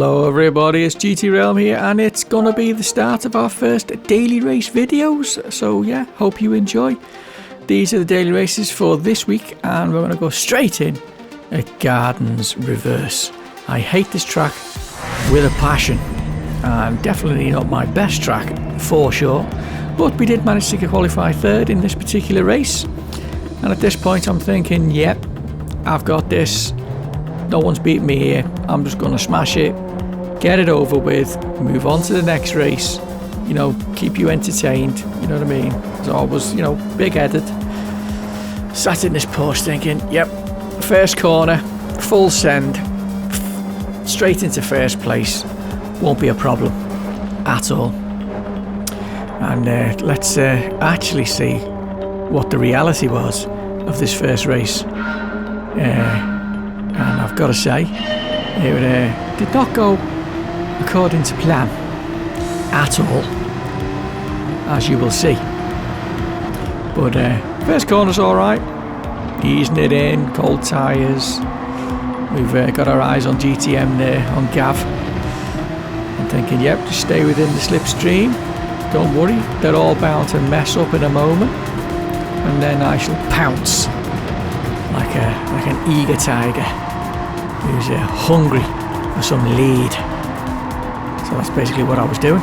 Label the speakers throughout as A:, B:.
A: Hello everybody, it's GT Realm here, and it's gonna be the start of our first daily race videos. So yeah, hope you enjoy. These are the daily races for this week, and we're gonna go straight in at Gardens Reverse. I hate this track with a passion, and definitely not my best track for sure. But we did manage to qualify third in this particular race, and at this point I'm thinking, yep, I've got this. No one's beating me here. I'm just going to smash it, get it over with, move on to the next race, you know, keep you entertained, you know what I mean? So I was, you know, big-headed, sat in this Porsche thinking, yep, first corner, full send, straight into first place, won't be a problem at all. And let's actually see what the reality was of this first race. And I've got to say, it did not go according to plan at all, as you will see. But first corner's alright, easing it in, cold tyres. We've got our eyes on GTM there, on Gav. I'm thinking, yep, just stay within the slipstream. Don't worry, they're all bound to mess up in a moment. And then I shall pounce like an eager tiger who's hungry for some lead. So that's basically what I was doing.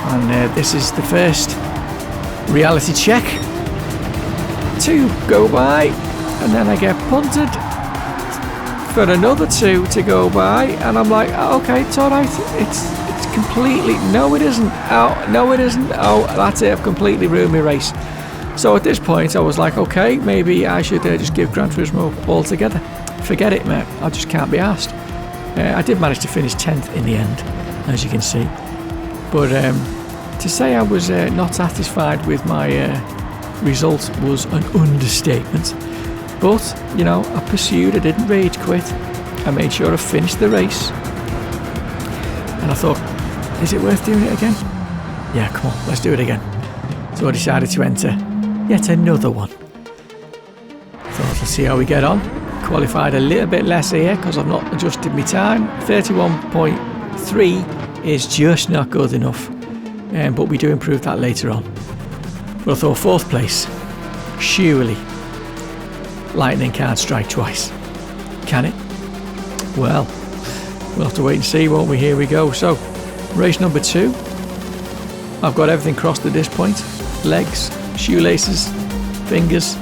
A: And this is the first reality check to go by, and then I get punted for another two to go by, and I'm like, oh, okay, it's alright, it's completely, no it isn't, oh, no it isn't, oh, that's it, I've completely ruined my race. So at this point I was like, okay, maybe I should just give Gran Turismo altogether. Forget it, mate, I just can't be arsed. I did manage to finish 10th in the end, as you can see. But to say I was not satisfied with my result was an understatement. But, you know, I pursued, I didn't rage quit. I made sure I finished the race. And I thought, is it worth doing it again? Yeah, come on, let's do it again. So I decided to enter yet another one. Thought, let's see how we get on. Qualified a little bit less here because I've not adjusted my time. 31.3 is just not good enough, but we do improve that later on. But I thought fourth place, surely lightning can't strike twice, can it? Well, we'll have to wait and see, won't we? Here we go. So race number 2, I've got everything crossed at this point, legs, shoelaces, fingers,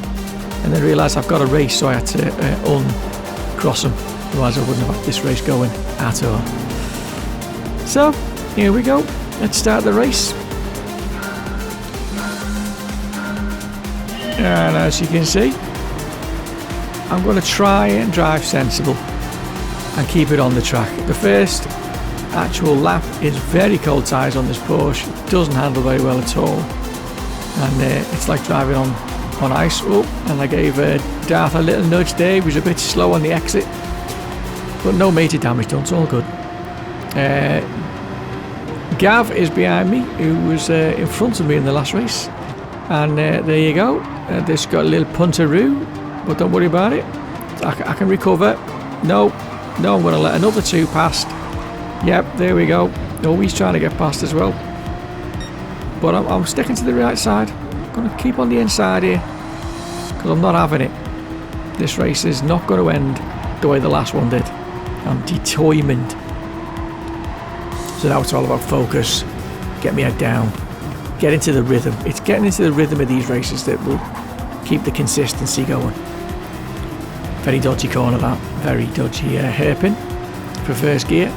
A: and then realised I've got a race, so I had to uncross them, otherwise I wouldn't have had this race going at all. So here we go, let's start the race. And as you can see, I'm going to try and drive sensible and keep it on the track. The first actual lap is very cold tyres on this Porsche, it doesn't handle very well at all, and it's like driving on ice. Oh, and I gave Darth a little nudge there. He was a bit slow on the exit, but no major damage done, it's all good. Gav is behind me, who was in front of me in the last race, and there you go. This got a little punteroo, but don't worry about it, I can recover. No, I'm going to let another two past. Yep, there we go. Oh, he's trying to get past as well, but I'm sticking to the right side. I'm going to keep on the inside here because I'm not having it. This race is not going to end the way the last one did. I'm determined. So now it's all about focus, get my head down, get into the rhythm. It's getting into the rhythm of these races that will keep the consistency going. Very dodgy corner that, very dodgy hairpin for first gear.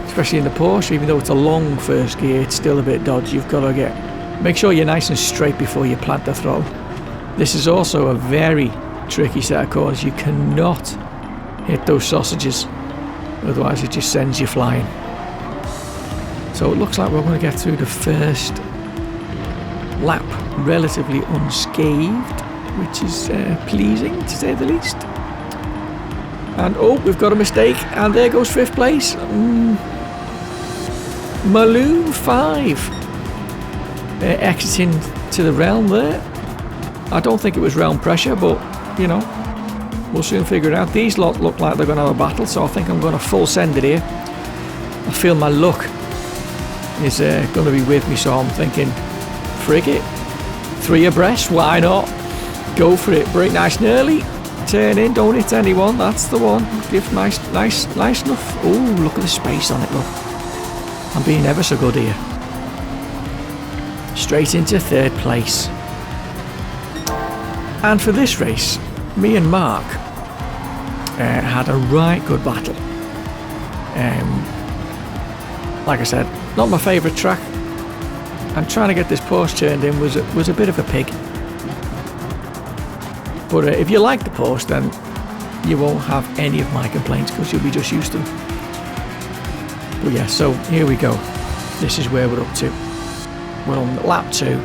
A: Especially in the Porsche, even though it's a long first gear, it's still a bit dodgy. You've got to make sure you're nice and straight before you plant the throttle. This is also a very tricky set of corners. You cannot hit those sausages, otherwise it just sends you flying. So it looks like we're going to get through the first lap relatively unscathed, which is pleasing to say the least. And oh, we've got a mistake, and there goes 5th place. Maloon 5 exiting to the realm there. I don't think it was realm pressure, but you know, we'll soon figure it out. These lot look like they're going to have a battle, so I think I'm going to full send it here. I feel my luck is going to be with me, so I'm thinking, frig it. 3 abreast, why not? Go for it. Break nice and early. Turn in, don't hit anyone. That's the one. Give nice enough. Oh, look at the space on it, look. I'm being ever so good here. Straight into 3rd place. And for this race, me and Mark had a right good battle. Like I said, not my favourite track, and trying to get this Porsche turned in was a bit of a pig. But if you like the Porsche, then you won't have any of my complaints because you'll be just used to them. But yeah, so here we go. This is where we're up to. We're on lap 2.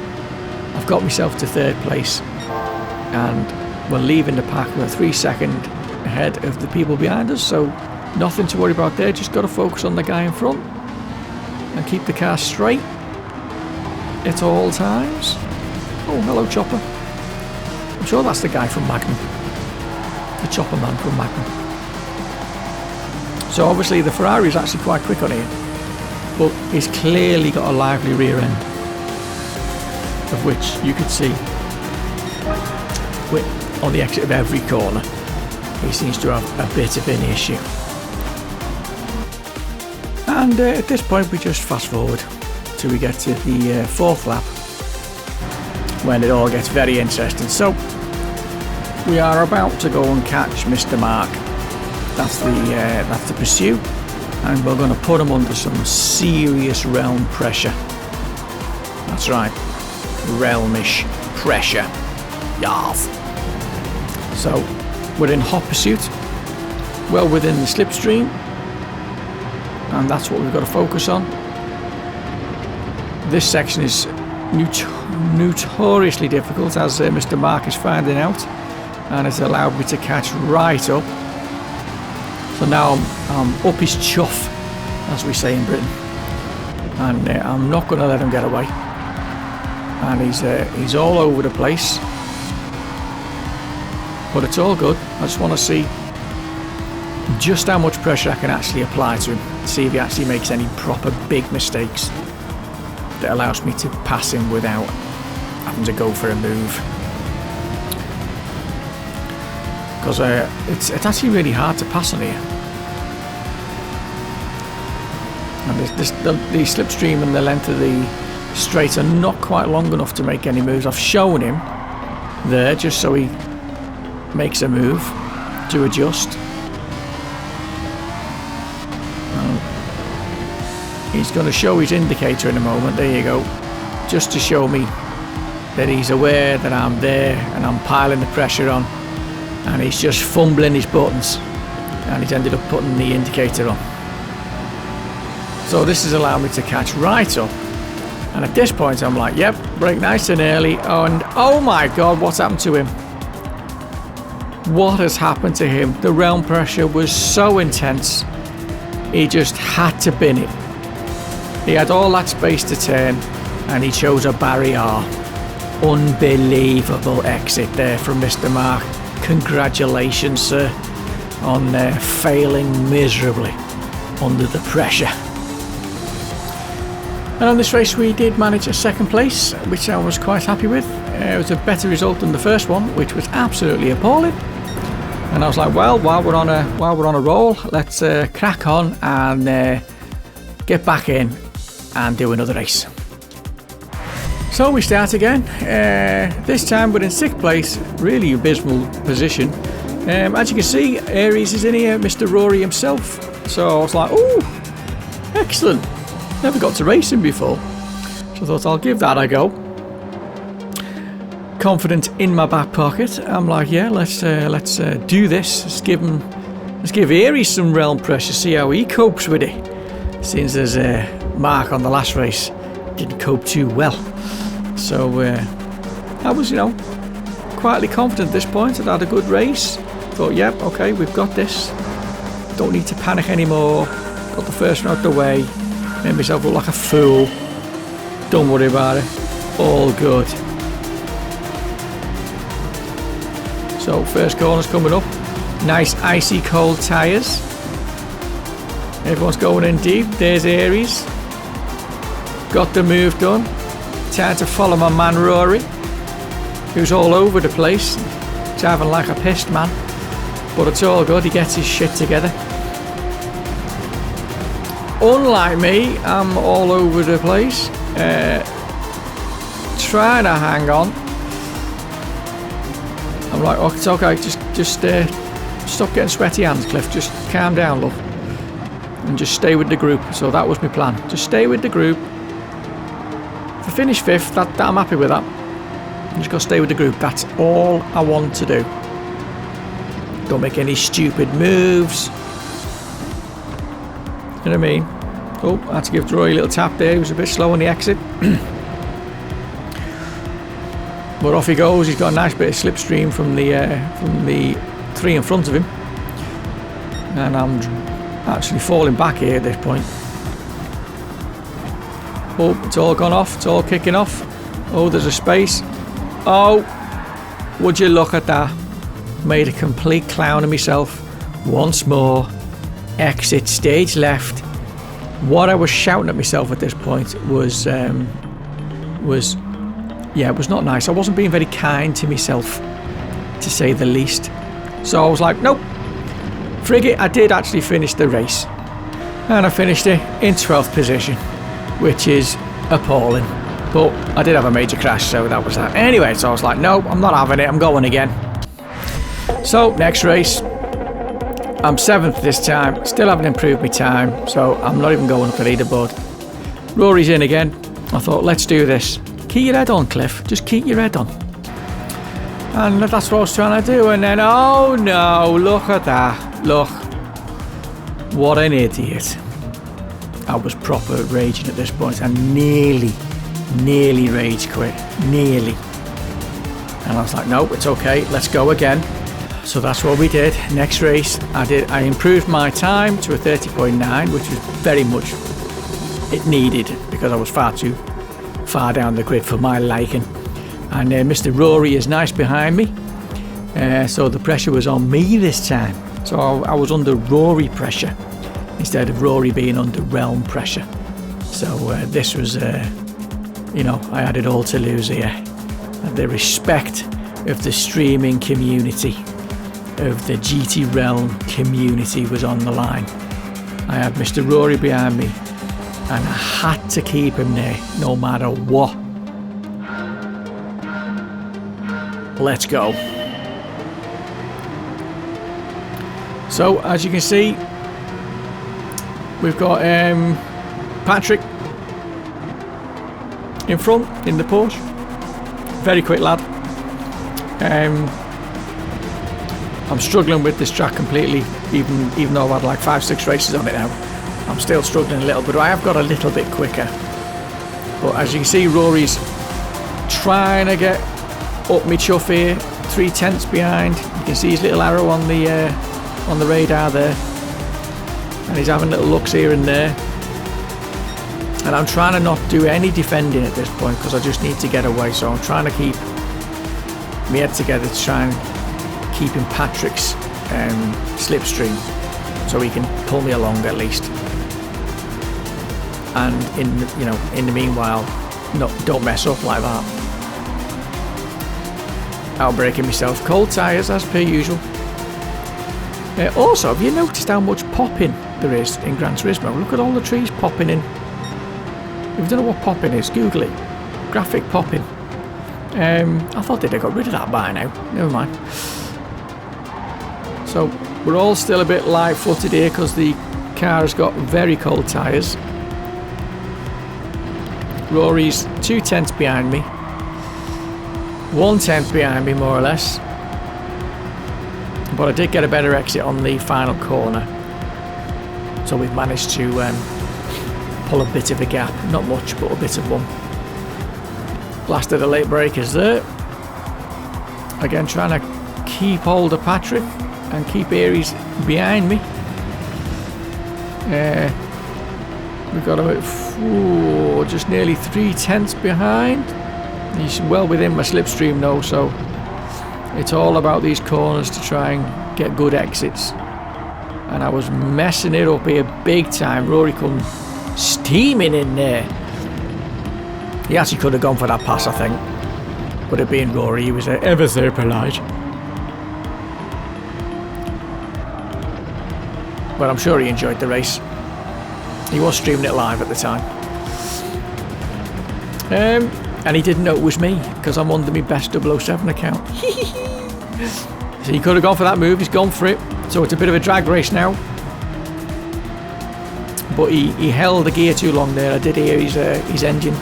A: I've got myself to 3rd place, and we're leaving the pack. We're 3 seconds ahead of the people behind us, so nothing to worry about there. Just got to focus on the guy in front and keep the car straight at all times. Oh, hello, Chopper. I'm sure that's the guy from Magnum. The Chopper man from Magnum. So obviously the Ferrari is actually quite quick on here, but he's clearly got a lively rear end, of which you could see on the exit of every corner. He seems to have a bit of an issue. And at this point we just fast forward till we get to the 4th lap, when it all gets very interesting. So we are about to go and catch Mr. Mark. That's the pursuit, and we're going to put him under some serious realm pressure. That's right, realmish pressure. Yes. So we're in hot pursuit, well within the slipstream, and that's what we've got to focus on. This section is notoriously difficult, as Mr. Mark is finding out, and it's allowed me to catch right up. So now I'm up his chuff, as we say in Britain, and I'm not going to let him get away. And he's all over the place, but it's all good. I just want to see just how much pressure I can actually apply to him, see if he actually makes any proper big mistakes that allows me to pass him without having to go for a move. Because it's actually really hard to pass on here. And the slipstream and the length of the straight are not quite long enough to make any moves. I've shown him there just so he makes a move to adjust. He's going to show his indicator in a moment. There you go. Just to show me that he's aware that I'm there and I'm piling the pressure on. And he's just fumbling his buttons. And he's ended up putting the indicator on. So this has allowed me to catch right up. And at this point I'm like, yep, brake nice and early. And oh my God, what's happened to him? What has happened to him? The realm pressure was so intense. He just had to bin it. He had all that space to turn, and he chose a barrier. Unbelievable exit there from Mr. Mark. Congratulations, sir, on failing miserably under the pressure. And on this race we did manage a 2nd place, which I was quite happy with. It was a better result than the first one, which was absolutely appalling. And I was like, well, while we're on a roll, let's crack on and get back in and do another race. So we start again. This time we're in 6th place, really abysmal position. As you can see, Aries is in here, Mr. Rory himself. So I was like, oh, excellent. Never got to race him before. So I thought I'll give that a go. Confident in my back pocket, I'm like, yeah, let's do this. Let's give Aries some realm pressure, see how he copes with it. Since there's Mark on the last race didn't cope too well. So I was, quietly confident at this point. I'd had a good race. Thought, yep, okay, we've got this. Don't need to panic anymore. Got the first one out the way. Made myself look like a fool. Don't worry about it. All good. So first corner's coming up. Nice icy cold tyres. Everyone's going in deep. There's Aries. Got the move done. Time to follow my man Rory, who's all over the place. He's having like a pissed man. But it's all good, he gets his shit together. Unlike me, I'm all over the place. Trying to hang on. I'm like, oh, it's okay, just stop getting sweaty hands, Cliff. Just calm down, love. And just stay with the group. So that was my plan. Just stay with the group. If I finish 5th, that I'm happy with that. I'm just got to stay with the group. That's all I want to do. Don't make any stupid moves. You know what I mean? Oh, I had to give Roy a little tap there. He was a bit slow on the exit. But off he goes. He's got a nice bit of slipstream from the 3 in front of him. And I'm actually falling back here at this point. Oh, it's all gone off. It's all kicking off. Oh, there's a space. Oh, would you look at that? Made a complete clown of myself. Once more. Exit stage left. What I was shouting at myself at this point was it was not nice. I wasn't being very kind to myself, to say the least. So I was like, nope. Frig it, I did actually finish the race. And I finished it in 12th position, which is appalling. But I did have a major crash, so that was that. Anyway, so I was like, no, I'm not having it. I'm going again. So, next race. I'm 7th this time. Still haven't improved my time, so I'm not even going up the leaderboard. Rory's in again. I thought, let's do this. Keep your head on, Cliff. Just keep your head on. And that's what I was trying to do. And then, oh no, look at that. Look. What an idiot. I was proper raging at this point. I nearly rage quit. Nearly. And I was like, no, it's okay. Let's go again. So that's what we did. Next race, I improved my time to a 30.9, which was very much it needed because I was far too far down the grid for my liking. And Mr. Rory is nice behind me. So the pressure was on me this time. So I was under Rory pressure instead of Rory being under realm pressure. So this was, I had it all to lose here. And the respect of the streaming community, of the GT Realm community was on the line. I had Mr. Rory behind me and I had to keep him there no matter what. Let's go. So as you can see, we've got Patrick in front in the Porsche. Very quick lad. I'm struggling with this track completely, even though I've had like 5-6 races on it now. I'm still struggling a little bit. I have got a little bit quicker. But as you can see, Rory's trying to get up me chuff here, 3/10 behind. You can see his little arrow on the radar there. And he's having little looks here and there. And I'm trying to not do any defending at this point because I just need to get away. So I'm trying to keep my head together to try and keep in Patrick's slipstream so he can pull me along at least. And in the meanwhile, don't mess up like that. Outbreaking myself. Cold tyres as per usual. Also, have you noticed how much popping there is in Gran Turismo? Look at all the trees popping in. If you don't know what popping is, Google it. Graphic popping. I thought they'd have got rid of that by now. Never mind. So we're all still a bit light-footed here because the car has got very cold tyres. Rory's 2/10 behind me. 1/10 behind me, more or less. But I did get a better exit on the final corner. So we've managed to pull a bit of a gap. Not much, but a bit of one. Last of the late breakers there. Again, trying to keep hold of Patrick and keep Aries behind me. We've got him at just nearly 3/10 behind. He's well within my slipstream though, so it's all about these corners to try and get good exits. And I was messing it up here big time. Rory come steaming in there. He actually could have gone for that pass, I think. But it being Rory, he was ever so polite. But I'm sure he enjoyed the race. He was streaming it live at the time. And he didn't know it was me, because I'm under my best 007 account. So he could have gone for that move, he's gone for it. So it's a bit of a drag race now. But he held the gear too long there. I did hear his engine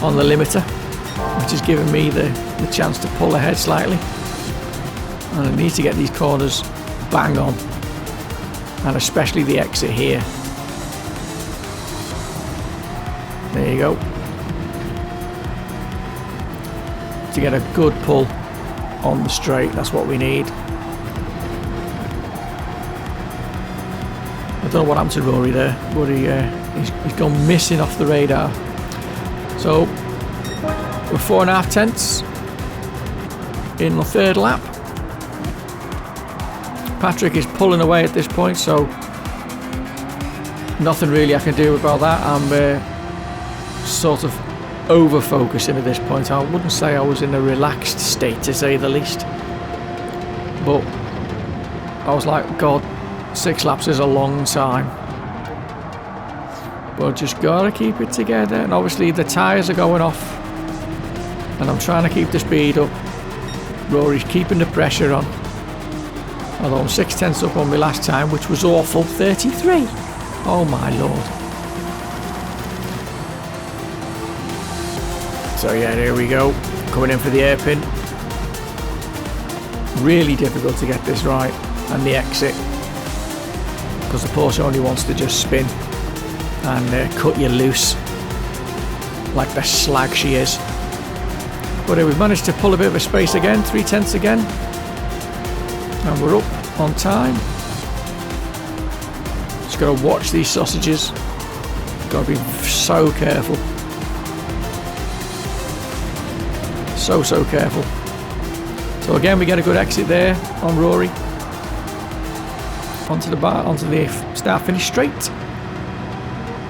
A: on the limiter, which has given me the chance to pull ahead slightly. And I need to get these corners bang on. And especially the exit here. There you go. To get a good pull on the straight, that's what we need. I don't know what happened to Rory there, but he's gone missing off the radar. So we're 4.5 tenths in the third lap. Patrick is pulling away at this point, so nothing really I can do about that. I'm sort of over focusing at this point. I wouldn't say I was in a relaxed state, to say the least, but I was like, God, 6 laps is a long time, but just gotta keep it together. And obviously the tyres are going off and I'm trying to keep the speed up. Rory's keeping the pressure on, although I'm 6 tenths up on my last time, which was awful. 33, oh my lord. So yeah, there we go, coming in for the hairpin. Really difficult to get this right, and the exit, because the Porsche only wants to just spin and cut you loose like the slag she is. But we've managed to pull a bit of a space again, 3 tenths again, and we're up on time. Just got to watch these sausages, got to be so careful. So careful. So again, we get a good exit there on Rory. Onto the bar, onto the start finish straight.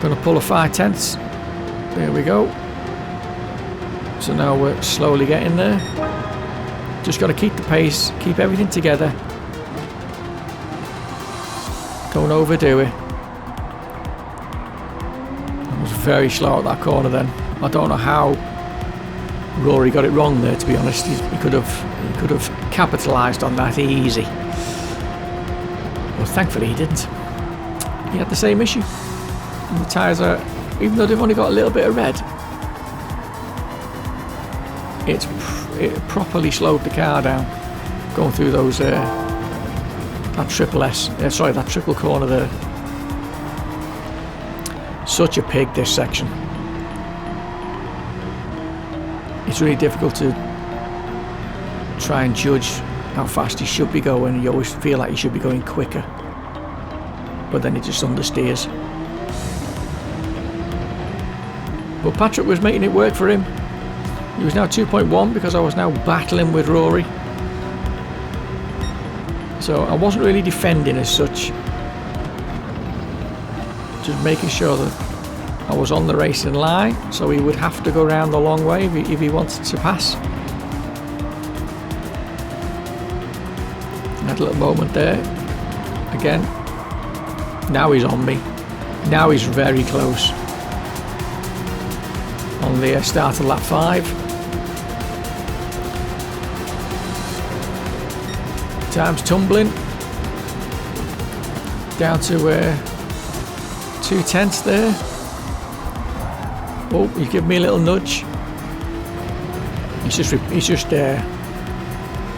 A: Gonna pull a 5 tenths. There we go. So now we're slowly getting there. Just got to keep the pace, keep everything together. Don't overdo it. I was very slow at that corner then. I don't know how Rory got it wrong there, to be honest. He could have capitalised on that easy. But thankfully he didn't. He had the same issue. And the tyres are, even though they've only got a little bit of red, it properly slowed the car down going through those that triple corner there. Such a pig, this section. It's really difficult to try and judge how fast you should be going. You always feel like you should be going quicker, but then it just understeers. But Patrick was making it work for him. He was now 2.1 because I was now battling with Rory. So I wasn't really defending as such, just making sure that I was on the racing line, so he would have to go around the long way if he wanted to pass. Had a little moment there. Again, now he's on me. Now he's very close. On the start of lap 5. Time's tumbling. Down to 2 tenths there. Oh, he's giving me a little nudge. He's just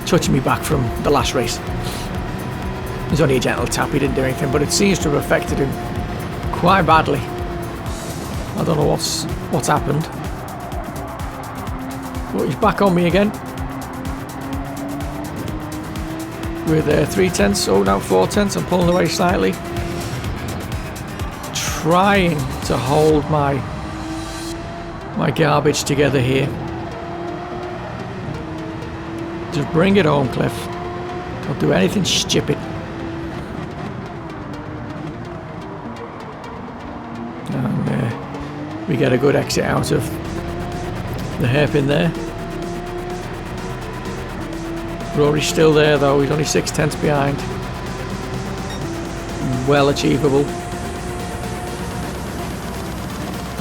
A: touching me back from the last race. It's only a gentle tap, he didn't do anything, but it seems to have affected him quite badly. I don't know what's happened. But he's back on me again. With 3 tenths, oh now 4 tenths, I'm pulling away slightly. Trying to hold my garbage together here. Just bring it home, Cliff. Don't do anything stupid. And we get a good exit out of the hairpin there. Rory's still there though, he's only 6/10 behind. Well achievable.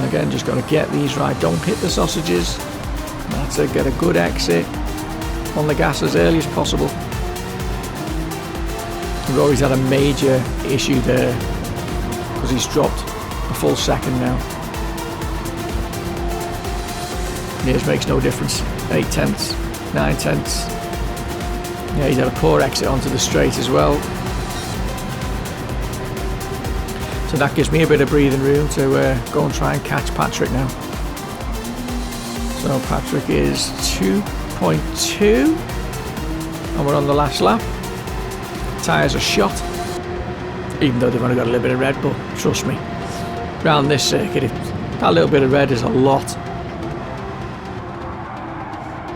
A: Again, just got to get these right, don't hit the sausages. That's it, get a good exit on the gas as early as possible. Rory's had a major issue there because he's dropped a full second now. This makes no difference. 8/10, 9/10. Yeah, he's had a poor exit onto the straight as well. So that gives me a bit of breathing room to go and try and catch Patrick now. So Patrick is 2.2 and we're on the last lap. Tyres are shot, even though they've only got a little bit of red, but trust me, around this circuit, that little bit of red is a lot.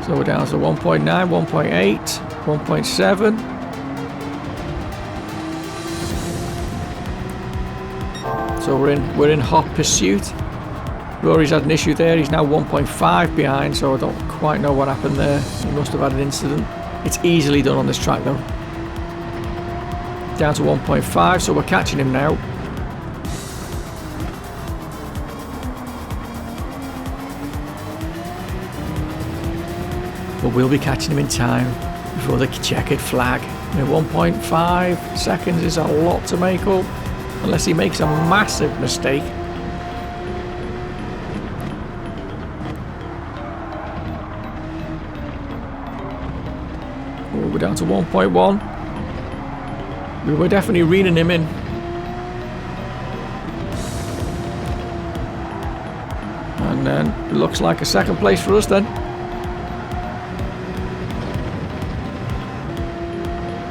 A: So we're down to 1.9, 1.8, 1.7. So we're in hot pursuit. Rory's had an issue there, he's now 1.5 behind, so I don't quite know what happened there. He must have had an incident. It's easily done on this track though. Down to 1.5, so we're catching him now. But we'll be catching him in time before the checkered flag. 1.5 seconds is a lot to make up, unless he makes a massive mistake. Oh, we're down to 1.1. We were definitely reeling him in. And then it looks like a second place for us then.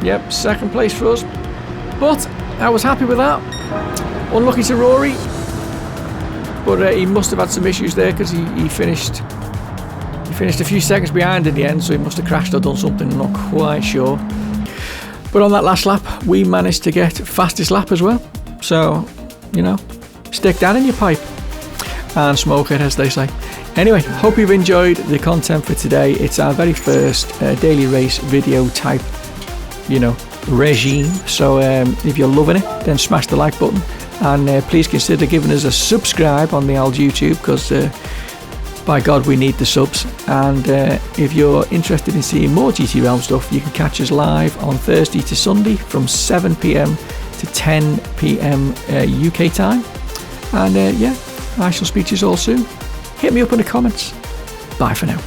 A: Yep, second place for us. But I was happy with that. Unlucky to Rory. But he must have had some issues there because he finished a few seconds behind in the end, so he must have crashed or done something, I'm not quite sure. But on that last lap, we managed to get fastest lap as well. So, you know, stick that in your pipe and smoke it, as they say. Anyway, hope you've enjoyed the content for today. It's our very first daily race video type, you know, regime. So if you're loving it, then smash the like button. And please consider giving us a subscribe on the old YouTube, because by God, we need the subs. And if you're interested in seeing more GT Realm stuff, you can catch us live on Thursday to Sunday from 7 PM to 10 PM UK time. And yeah, I shall speak to you all soon. Hit me up in the comments. Bye for now.